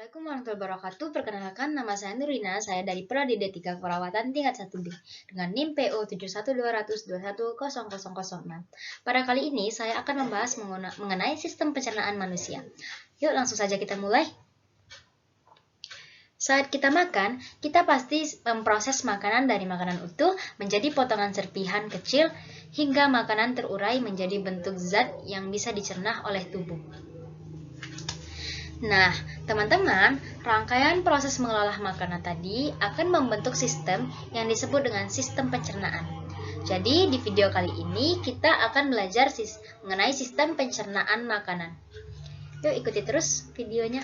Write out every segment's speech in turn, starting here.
Assalamualaikum warahmatullahi wabarakatuh. Perkenalkan, nama saya Nurina. Saya dari Prodi D3 Keperawatan tingkat 1B dengan NIM PO 71200210006. Pada kali ini saya akan membahas mengenai sistem pencernaan manusia. Yuk langsung saja kita mulai. Saat kita makan, kita pasti memproses makanan dari makanan utuh menjadi potongan serpihan kecil hingga makanan terurai menjadi bentuk zat yang bisa dicerna oleh tubuh. Nah, teman-teman, rangkaian proses mengolah makanan tadi akan membentuk sistem yang disebut dengan sistem pencernaan. Jadi, di video kali ini kita akan belajar mengenai sistem pencernaan makanan. Yuk ikuti terus videonya.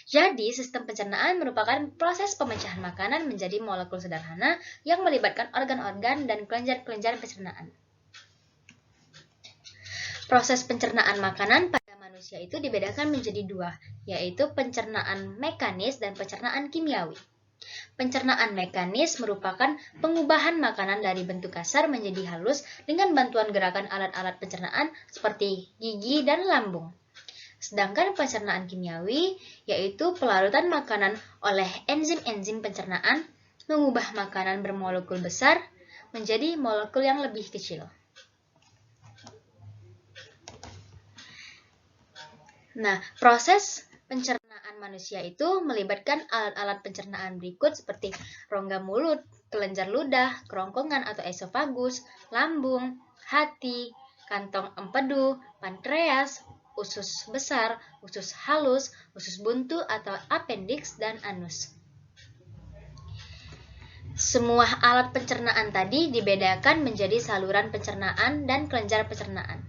Jadi, sistem pencernaan merupakan proses pemecahan makanan menjadi molekul sederhana yang melibatkan organ-organ dan kelenjar-kelenjar pencernaan. Proses pencernaan makanan pada manusia itu dibedakan menjadi dua, yaitu pencernaan mekanis dan pencernaan kimiawi. Pencernaan mekanis merupakan pengubahan makanan dari bentuk kasar menjadi halus dengan bantuan gerakan alat-alat pencernaan seperti gigi dan lambung. Sedangkan pencernaan kimiawi yaitu pelarutan makanan oleh enzim-enzim pencernaan mengubah makanan bermolekul besar menjadi molekul yang lebih kecil. Nah, proses pencernaan manusia itu melibatkan alat-alat pencernaan berikut seperti rongga mulut, kelenjar ludah, kerongkongan atau esofagus, lambung, hati, kantong empedu, pankreas, usus besar, usus halus, usus buntu atau appendix, dan anus. Semua alat pencernaan tadi dibedakan menjadi saluran pencernaan dan kelenjar pencernaan.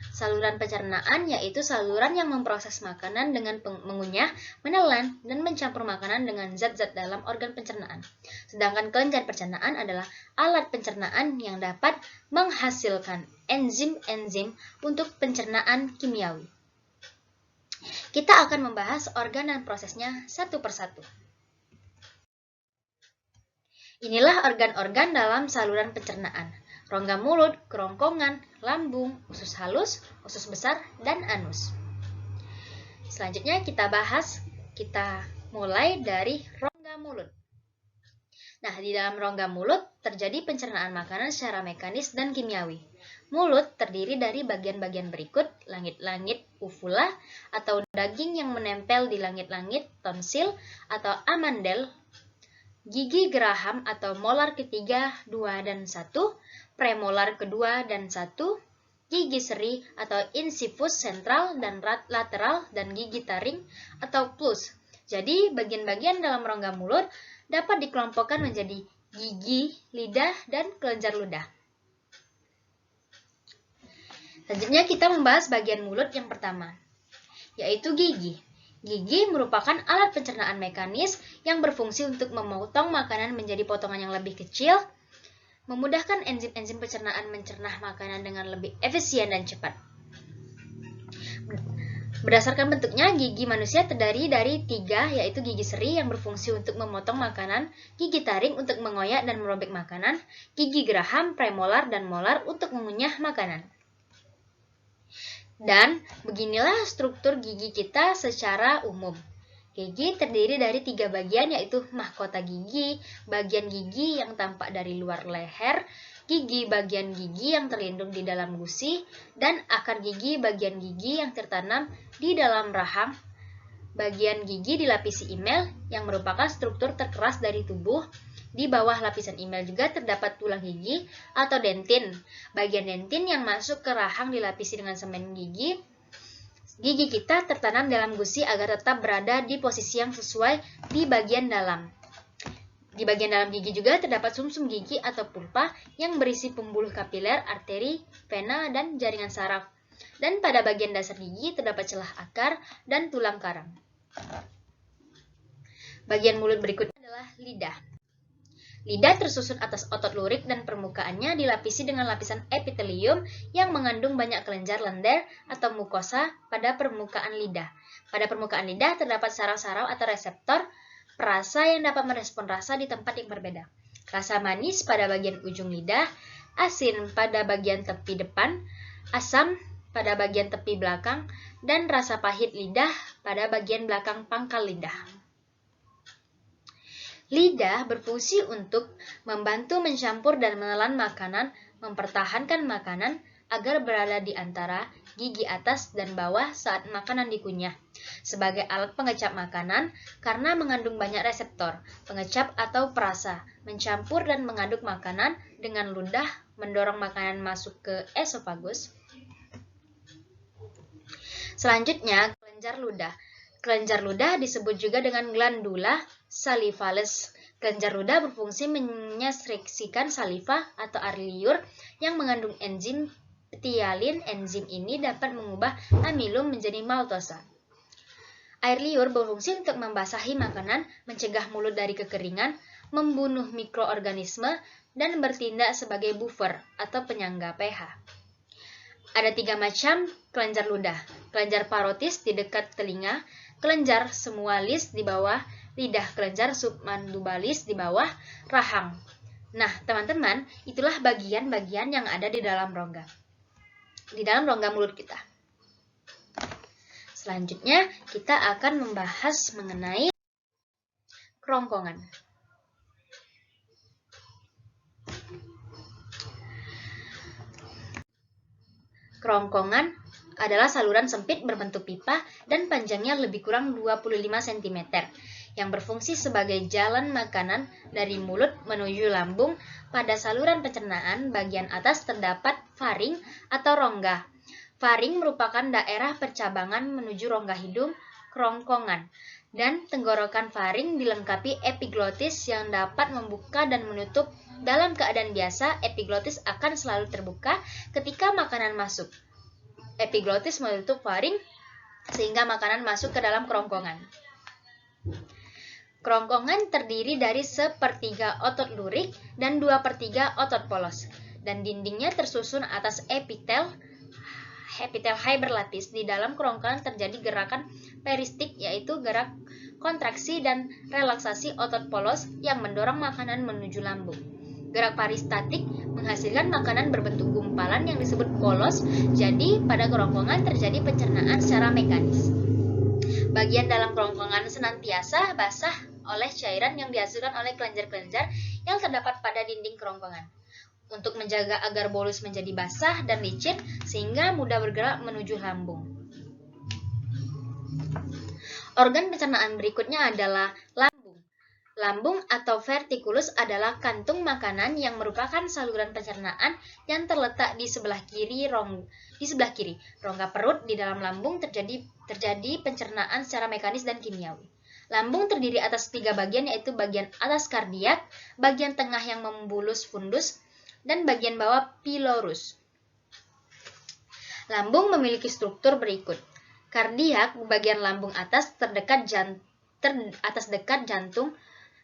Saluran pencernaan yaitu saluran yang memproses makanan dengan mengunyah, menelan, dan mencampur makanan dengan zat-zat dalam organ pencernaan. Sedangkan kelenjar pencernaan adalah alat pencernaan yang dapat menghasilkan enzim-enzim untuk pencernaan kimiawi. Kita akan membahas organ dan prosesnya satu persatu. Inilah organ-organ dalam saluran pencernaan: rongga mulut, kerongkongan, lambung, usus halus, usus besar, dan anus. Selanjutnya kita mulai dari rongga mulut. Nah, di dalam rongga mulut terjadi pencernaan makanan secara mekanis dan kimiawi. Mulut terdiri dari bagian-bagian berikut: langit-langit uvula atau daging yang menempel di langit-langit tonsil atau amandel, gigi geraham atau molar ketiga, 2, dan 1, premolar kedua dan 1, gigi seri atau insipus sentral dan lateral, dan gigi taring atau plus. Jadi, bagian-bagian dalam rongga mulut dapat dikelompokkan menjadi gigi, lidah, dan kelenjar ludah. Selanjutnya kita membahas bagian mulut yang pertama, yaitu gigi. Gigi merupakan alat pencernaan mekanis yang berfungsi untuk memotong makanan menjadi potongan yang lebih kecil, memudahkan enzim-enzim pencernaan mencerna makanan dengan lebih efisien dan cepat. Berdasarkan bentuknya, gigi manusia terdiri dari 3, yaitu gigi seri yang berfungsi untuk memotong makanan, gigi taring untuk mengoyak dan merobek makanan, gigi geraham, premolar, dan molar untuk mengunyah makanan. Dan beginilah struktur gigi kita secara umum. Gigi terdiri dari 3 bagian, yaitu mahkota gigi, bagian gigi yang tampak dari luar leher, gigi bagian gigi yang terlindung di dalam gusi, dan akar gigi bagian gigi yang tertanam di dalam rahang. Bagian gigi dilapisi emel yang merupakan struktur terkeras dari tubuh. Di bawah lapisan emel juga terdapat tulang gigi atau dentin. Bagian dentin yang masuk ke rahang dilapisi dengan semen gigi. Gigi kita tertanam dalam gusi agar tetap berada di posisi yang sesuai di bagian dalam. Di bagian dalam gigi juga terdapat sumsum gigi atau pulpa yang berisi pembuluh kapiler, arteri, vena, dan jaringan saraf. Dan pada bagian dasar gigi terdapat celah akar dan tulang karang. Bagian mulut berikutnya adalah lidah. Lidah tersusun atas otot lurik dan permukaannya dilapisi dengan lapisan epitelium yang mengandung banyak kelenjar lender atau mukosa pada permukaan lidah. Pada permukaan lidah terdapat saraf-saraf atau reseptor perasa yang dapat merespon rasa di tempat yang berbeda. Rasa manis pada bagian ujung lidah, asin pada bagian tepi depan, asam pada bagian tepi belakang dan rasa pahit lidah pada bagian belakang pangkal lidah. Lidah berfungsi untuk membantu mencampur dan menelan makanan, mempertahankan makanan agar berada di antara gigi atas dan bawah saat makanan dikunyah. Sebagai alat pengecap makanan, karena mengandung banyak reseptor, pengecap atau perasa, mencampur dan mengaduk makanan dengan ludah, mendorong makanan masuk ke esofagus. Selanjutnya, kelenjar ludah. Kelenjar ludah disebut juga dengan glandula salivalis. Kelenjar ludah berfungsi menyekresikan saliva atau air liur yang mengandung enzim ptyalin. Enzim ini dapat mengubah amilum menjadi maltosa. Air liur berfungsi untuk membasahi makanan, mencegah mulut dari kekeringan, membunuh mikroorganisme, dan bertindak sebagai buffer atau penyangga pH. Ada 3 macam kelenjar ludah. Kelenjar parotis di dekat telinga, kelenjar semualis di bawah lidah, kelenjar submandibulis di bawah rahang. Nah, teman-teman, itulah bagian-bagian yang ada di dalam rongga. Di dalam rongga mulut kita. Selanjutnya, kita akan membahas mengenai kerongkongan. Kerongkongan adalah saluran sempit berbentuk pipa dan panjangnya lebih kurang 25 cm yang berfungsi sebagai jalan makanan dari mulut menuju lambung. Pada saluran pencernaan bagian atas terdapat faring atau rongga. Faring merupakan daerah percabangan menuju rongga hidung, kerongkongan, dan tenggorokan faring dilengkapi epiglotis yang dapat membuka dan menutup. Dalam keadaan biasa, epiglotis akan selalu terbuka ketika makanan masuk. Epiglotis menutup faring sehingga makanan masuk ke dalam kerongkongan. Kerongkongan terdiri dari 1/3 otot lurik dan 2/3 otot polos, dan dindingnya tersusun atas epitel hyperlatis. Di dalam kerongkongan terjadi gerakan peristik, yaitu gerak kontraksi dan relaksasi otot polos yang mendorong makanan menuju lambung. Gerak peristatik menghasilkan makanan berbentuk gumpalan yang disebut polos. Jadi, pada kerongkongan terjadi pencernaan secara mekanis. Bagian dalam kerongkongan senantiasa basah oleh cairan yang dihasilkan oleh kelenjar-kelenjar yang terdapat pada dinding kerongkongan. Untuk menjaga agar bolus menjadi basah dan licin sehingga mudah bergerak menuju lambung. Organ pencernaan berikutnya adalah lambung. Lambung atau vertikulus adalah kantung makanan yang merupakan saluran pencernaan yang terletak di sebelah kiri rongga perut. Di dalam lambung terjadi pencernaan secara mekanis dan kimiawi. Lambung terdiri atas 3 bagian, yaitu bagian atas kardiak, bagian tengah yang membulus fundus, dan bagian bawah pilorus. Lambung memiliki struktur berikut. Kardiak, bagian lambung atas dekat jantung,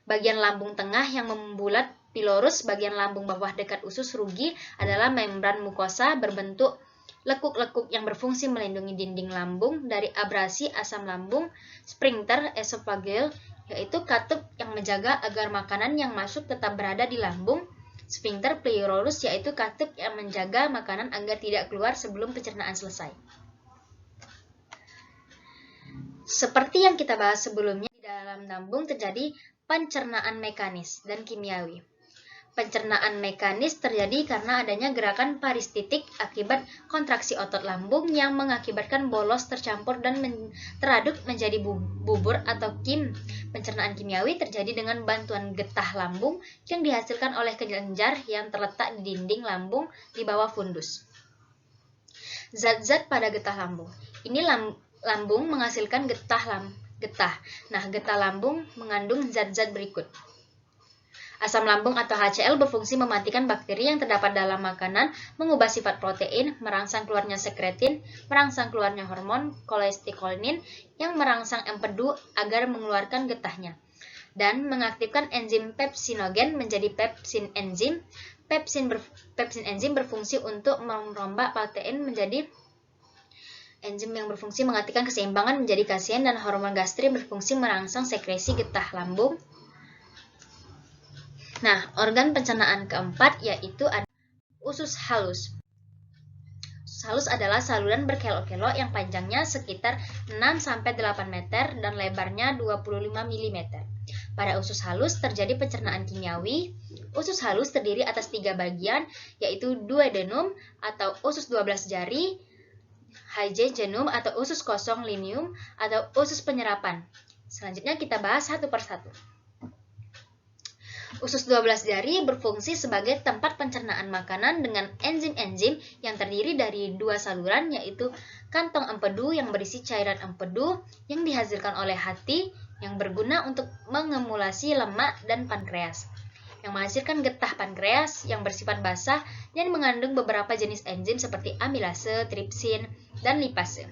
bagian lambung tengah yang membulat pilorus, bagian lambung bawah dekat usus rugi adalah membran mukosa berbentuk lekuk-lekuk yang berfungsi melindungi dinding lambung dari abrasi asam lambung. Sphincter esophageal, yaitu katup yang menjaga agar makanan yang masuk tetap berada di lambung. Sphincter pleurolus, yaitu katup yang menjaga makanan agar tidak keluar sebelum pencernaan selesai. Seperti yang kita bahas sebelumnya, di dalam lambung terjadi pencernaan mekanis dan kimiawi. Pencernaan mekanis terjadi karena adanya gerakan peristitik akibat kontraksi otot lambung yang mengakibatkan bolos tercampur dan teraduk menjadi bubur atau kim. Pencernaan kimiawi terjadi dengan bantuan getah lambung yang dihasilkan oleh kelenjar yang terletak di dinding lambung di bawah fundus. Zat-zat pada getah lambung. Ini lambung menghasilkan getah. Nah, getah lambung mengandung zat-zat berikut. Asam lambung atau HCl berfungsi mematikan bakteri yang terdapat dalam makanan, mengubah sifat protein, merangsang keluarnya sekretin, merangsang keluarnya hormon kolesterolin yang merangsang empedu agar mengeluarkan getahnya, dan mengaktifkan enzim pepsinogen menjadi pepsin enzim. Pepsin enzim berfungsi untuk merombak protein menjadi enzim yang berfungsi mengalihkan keseimbangan menjadi kasein, dan hormon gastrin berfungsi merangsang sekresi getah lambung. Nah, organ pencernaan keempat yaitu usus halus. Usus Usus halus adalah saluran berkelok-kelok yang panjangnya sekitar 6-8 meter dan lebarnya 25 mm. Pada usus halus terjadi pencernaan kimiawi. Usus halus terdiri atas 3 bagian, yaitu duodenum atau usus 12 jari, hygigenum atau usus kosong linium atau usus penyerapan. Selanjutnya kita bahas satu persatu. Usus 12 jari berfungsi sebagai tempat pencernaan makanan dengan enzim-enzim yang terdiri dari 2 saluran, yaitu kantong empedu yang berisi cairan empedu yang dihasilkan oleh hati yang berguna untuk mengemulasi lemak, dan pankreas yang menghasilkan getah pankreas yang bersifat basah dan mengandung beberapa jenis enzim seperti amilase, tripsin, dan lipase.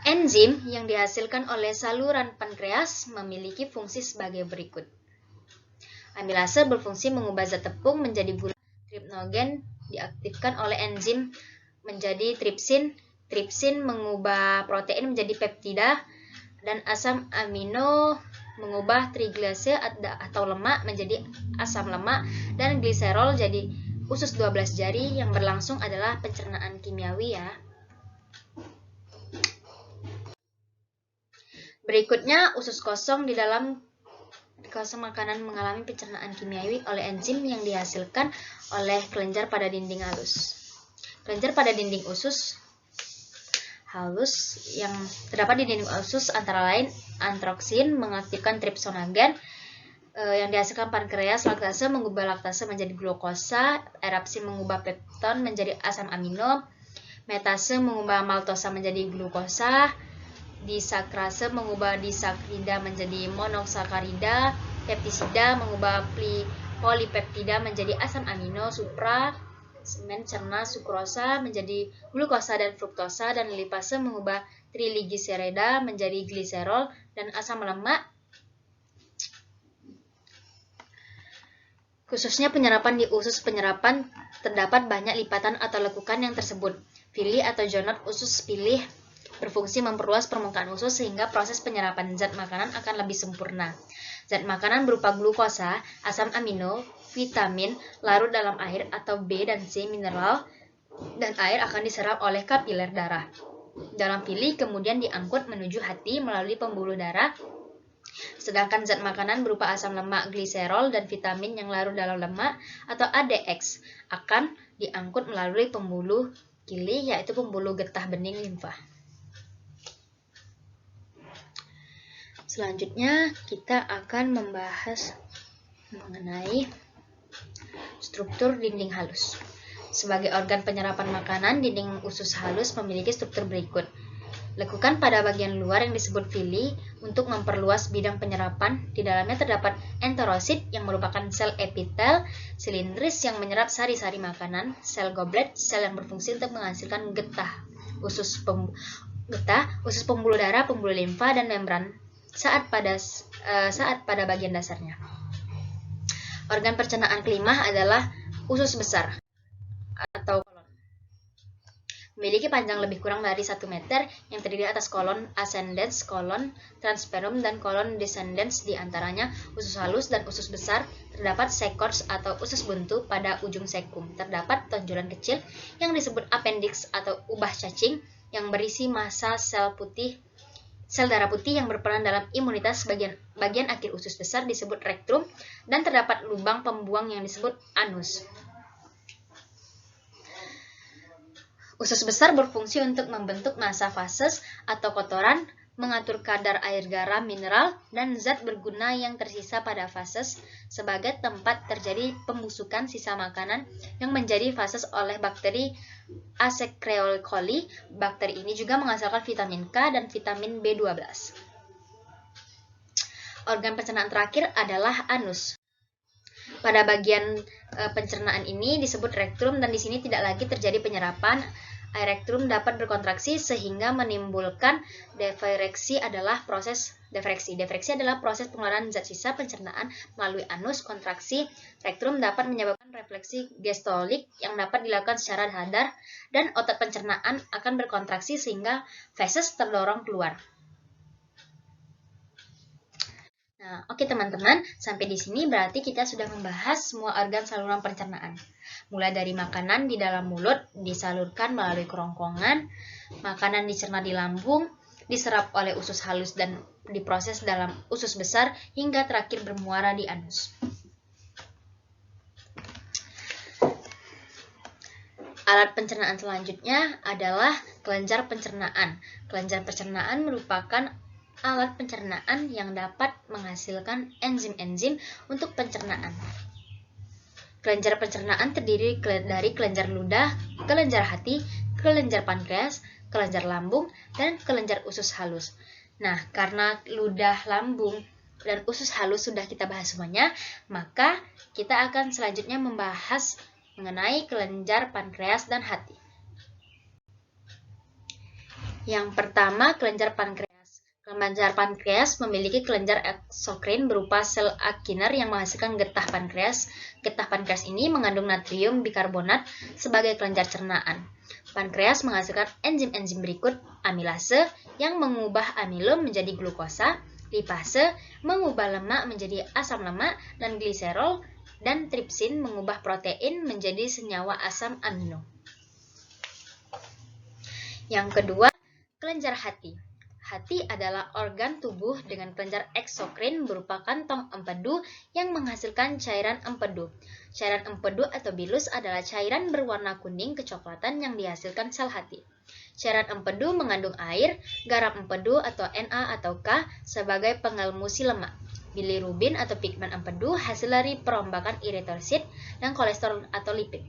Enzim yang dihasilkan oleh saluran pankreas memiliki fungsi sebagai berikut. Amilase berfungsi mengubah zat tepung menjadi gula. Tripnogen diaktifkan oleh enzim menjadi tripsin. Tripsin mengubah protein menjadi peptida, dan asam amino mengubah triglase atau lemak menjadi asam lemak, dan gliserol jadi usus 12 jari yang berlangsung adalah pencernaan kimiawi ya. Berikutnya, usus kosong. Di dalam kosong makanan mengalami pencernaan kimiawi oleh enzim yang dihasilkan oleh kelenjar pada dinding halus. Kelenjar pada dinding usus halus yang terdapat di dinding usus antara lain antroksin mengaktifkan trypsinogen yang dihasilkan pankreas, laktase mengubah laktase menjadi glukosa, erapsin mengubah pepton menjadi asam amino, metase mengubah maltosa menjadi glukosa, disakrase mengubah disakrida menjadi monosakarida, peptisida mengubah polipeptida menjadi asam amino, mencerna sukrosa menjadi glukosa dan fruktosa, dan lipase mengubah trigliserida menjadi gliserol dan asam lemak. Khususnya penyerapan di usus penyerapan terdapat banyak lipatan atau lekukan yang tersebut. Villi atau jonot usus pilih berfungsi memperluas permukaan usus sehingga proses penyerapan zat makanan akan lebih sempurna. Zat makanan berupa glukosa, asam amino, vitamin, larut dalam air atau B dan C mineral, dan air akan diserap oleh kapiler darah. Dalam villi kemudian diangkut menuju hati melalui pembuluh darah, sedangkan zat makanan berupa asam lemak, gliserol, dan vitamin yang larut dalam lemak atau ADX akan diangkut melalui pembuluh kili, yaitu pembuluh getah bening limfa. Selanjutnya kita akan membahas mengenai struktur dinding halus. Sebagai organ penyerapan makanan, dinding usus halus memiliki struktur berikut. Lekukan pada bagian luar yang disebut villi untuk memperluas bidang penyerapan. Di dalamnya terdapat enterosit yang merupakan sel epitel silindris yang menyerap sari-sari makanan, sel goblet, sel yang berfungsi untuk menghasilkan getah, usus pembuluh darah, pembuluh limfa, dan membran saat pada bagian dasarnya. Organ pencernaan kelima adalah usus besar atau kolon. Memiliki panjang lebih kurang dari 1 meter yang terdiri atas kolon ascendens, kolon transperum, dan kolon descendens. Di antaranya usus halus dan usus besar terdapat secors atau usus buntu pada ujung sekum. Terdapat tonjolan kecil yang disebut appendix atau ubah cacing yang berisi massa sel darah putih yang berperan dalam imunitas. Bagian akhir usus besar disebut rectum dan terdapat lubang pembuang yang disebut anus. Usus besar berfungsi untuk membentuk massa fases atau kotoran, mengatur kadar air garam, mineral, dan zat berguna yang tersisa pada fases sebagai tempat terjadi pembusukan sisa makanan yang menjadi fases oleh bakteri Asclepios coli. Bakteri ini juga menghasilkan vitamin K dan vitamin B12. Organ pencernaan terakhir adalah anus. Pada bagian pencernaan ini disebut rektum, dan di sini tidak lagi terjadi penyerapan. Air rektum dapat berkontraksi sehingga menimbulkan defereksi. Defereksi adalah proses pengeluaran zat sisa pencernaan melalui anus. Kontraksi rektum dapat menyebabkan refleksi gestolik yang dapat dilakukan secara sadar, dan otot pencernaan akan berkontraksi sehingga feses terdorong keluar. Nah, oke teman-teman, sampai di sini berarti kita sudah membahas semua organ saluran pencernaan. mulai dari makanan di dalam mulut disalurkan melalui kerongkongan, makanan dicerna di lambung, diserap oleh usus halus dan diproses dalam usus besar hingga terakhir bermuara di anus. Alat pencernaan selanjutnya adalah kelenjar pencernaan. Kelenjar pencernaan merupakan alat pencernaan yang dapat menghasilkan enzim-enzim untuk pencernaan. Kelenjar pencernaan terdiri dari kelenjar ludah, kelenjar hati, kelenjar pankreas, kelenjar lambung, dan kelenjar usus halus. Nah, karena ludah, lambung, dan usus halus sudah kita bahas semuanya, maka kita akan selanjutnya membahas mengenai kelenjar pankreas dan hati. Yang pertama, kelenjar pankreas. Kelenjar pankreas memiliki kelenjar eksokrin berupa sel akiner yang menghasilkan getah pankreas. Getah pankreas ini mengandung natrium bikarbonat sebagai kelenjar cernaan. Pankreas menghasilkan enzim-enzim berikut: amilase yang mengubah amilo menjadi glukosa, lipase mengubah lemak menjadi asam lemak, dan gliserol dan tripsin mengubah protein menjadi senyawa asam amino. Yang kedua, kelenjar hati. Hati adalah organ tubuh dengan kelenjar eksokrin berupa kantong empedu yang menghasilkan cairan empedu. Cairan empedu atau bilus adalah cairan berwarna kuning kecoklatan yang dihasilkan sel hati. Cairan empedu mengandung air, garam empedu atau Na atau K sebagai pengelmu si lemak. Bilirubin atau pigmen empedu hasil dari perombakan eritrosit dan kolesterol atau lipid.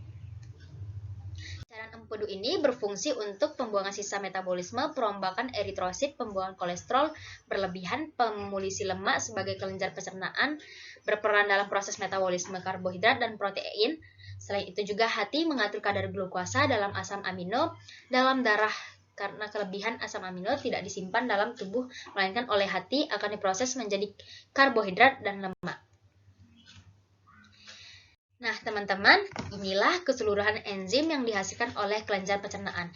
Cairan empedu ini berfungsi untuk pembuangan sisa metabolisme, perombakan eritrosit, pembuangan kolesterol berlebihan, pemulisi lemak sebagai kelenjar pencernaan, berperan dalam proses metabolisme karbohidrat dan protein. Selain itu juga hati mengatur kadar glukosa dalam asam amino dalam darah. Karena kelebihan asam amino tidak disimpan dalam tubuh, melainkan oleh hati akan diproses menjadi karbohidrat dan lemak. Nah, teman-teman, inilah keseluruhan enzim yang dihasilkan oleh kelenjar pencernaan.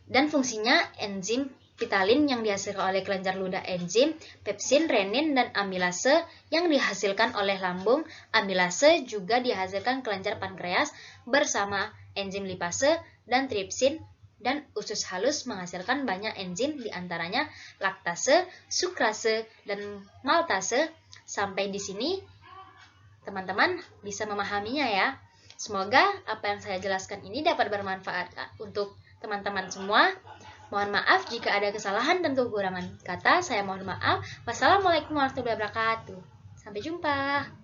Dan fungsinya enzim vitalin yang dihasilkan oleh kelenjar ludah, enzim, pepsin, renin, dan amilase yang dihasilkan oleh lambung. Amilase juga dihasilkan kelenjar pankreas bersama enzim lipase dan tripsin, dan usus halus menghasilkan banyak enzim diantaranya laktase, sukrase, dan maltase. Sampai di sini teman-teman bisa memahaminya ya. Semoga apa yang saya jelaskan ini dapat bermanfaat untuk teman-teman semua. Mohon maaf jika ada kesalahan dan kekurangan kata, saya mohon maaf. Wassalamualaikum warahmatullahi wabarakatuh. Sampai jumpa.